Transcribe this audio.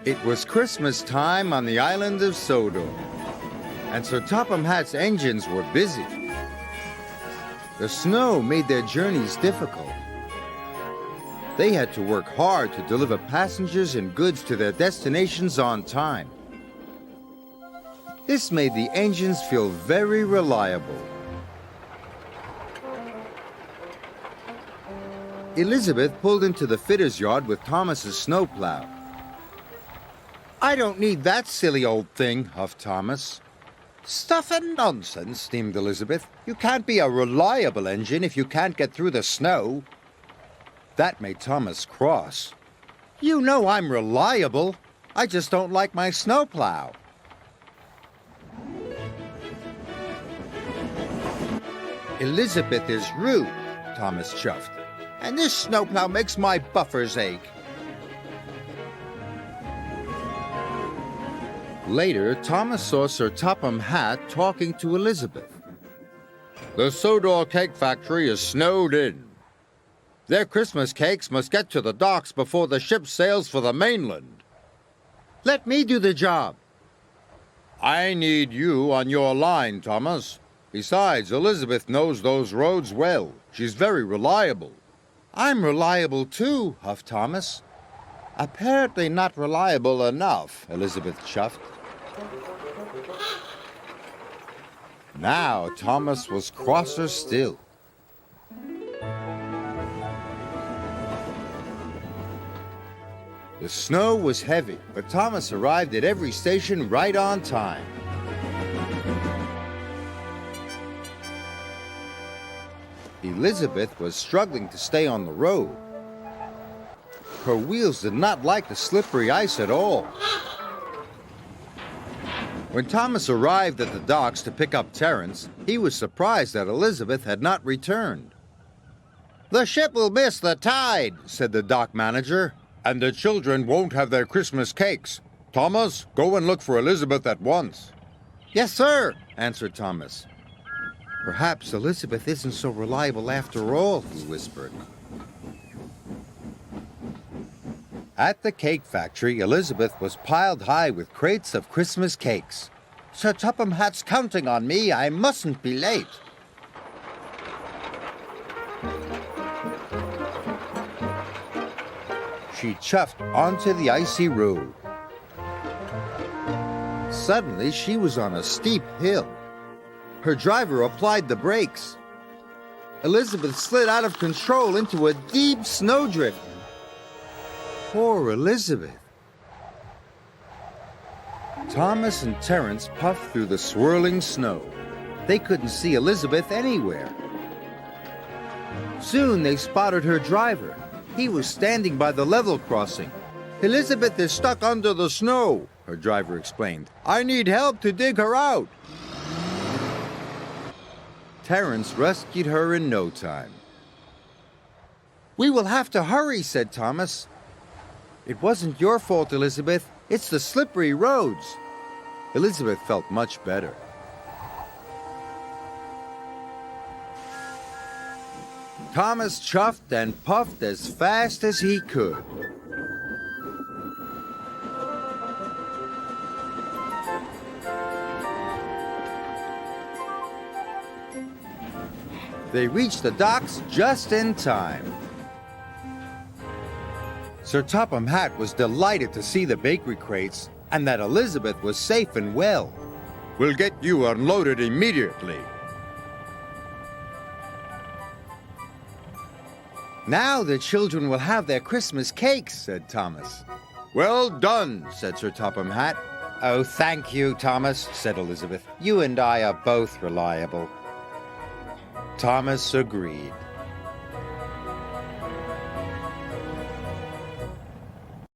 It was Christmas time on the island of Sodor, and Sir Topham Hatt's engines were busy. The snow made their journeys difficult. They had to work hard to deliver passengers and goods to their destinations on time. This made the engines feel very reliable. Elizabeth pulled into the fitter's yard with Thomas's snowplow. "I don't need that silly old thing," huffed Thomas. "Stuff and nonsense," steamed Elizabeth. "You can't be a reliable engine if you can't get through the snow." That made Thomas cross. "You know I'm reliable. I just don't like my snowplow." "Elizabeth is rude," Thomas chuffed. "And this snowplow makes my buffers ache." Later, Thomas saw Sir Topham Hatt talking to Elizabeth. "The Sodor cake factory is snowed in. Their Christmas cakes must get to the docks before the ship sails for the mainland. Let me do the job." "I need you on your line, Thomas. Besides, Elizabeth knows those roads well. She's very reliable." "I'm reliable too," huffed Thomas. "Apparently not reliable enough," Elizabeth chuffed. Now Thomas was crosser still. The snow was heavy, but Thomas arrived at every station right on time. Elizabeth was struggling to stay on the road. Her wheels did not like the slippery ice at all. When Thomas arrived at the docks to pick up Terence, he was surprised that Elizabeth had not returned. "The ship will miss the tide," said the dock manager. "And the children won't have their Christmas cakes. Thomas, go and look for Elizabeth at once." "Yes, sir," answered Thomas. "Perhaps Elizabeth isn't so reliable after all," he whispered. At the cake factory, Elizabeth was piled high with crates of Christmas cakes. "Sir Topham Hatt's counting on me. I mustn't be late." She chuffed onto the icy road. Suddenly, she was on a steep hill. Her driver applied the brakes. Elizabeth slid out of control into a deep snowdrift. Poor Elizabeth. Thomas and Terence puffed through the swirling snow. They couldn't see Elizabeth anywhere. Soon they spotted her driver. He was standing by the level crossing. "Elizabeth is stuck under the snow," her driver explained. "I need help to dig her out." Terence rescued her in no time. "We will have to hurry," said Thomas. "It wasn't your fault, Elizabeth. It's the slippery roads." Elizabeth felt much better. Thomas chuffed and puffed as fast as he could. They reached the docks just in time. Sir Topham Hatt was delighted to see the bakery crates and that Elizabeth was safe and well. "We'll get you unloaded immediately." "Now the children will have their Christmas cakes," said Thomas. "Well done," said Sir Topham Hatt. "Oh, thank you, Thomas," said Elizabeth. "You and I are both reliable." Thomas agreed.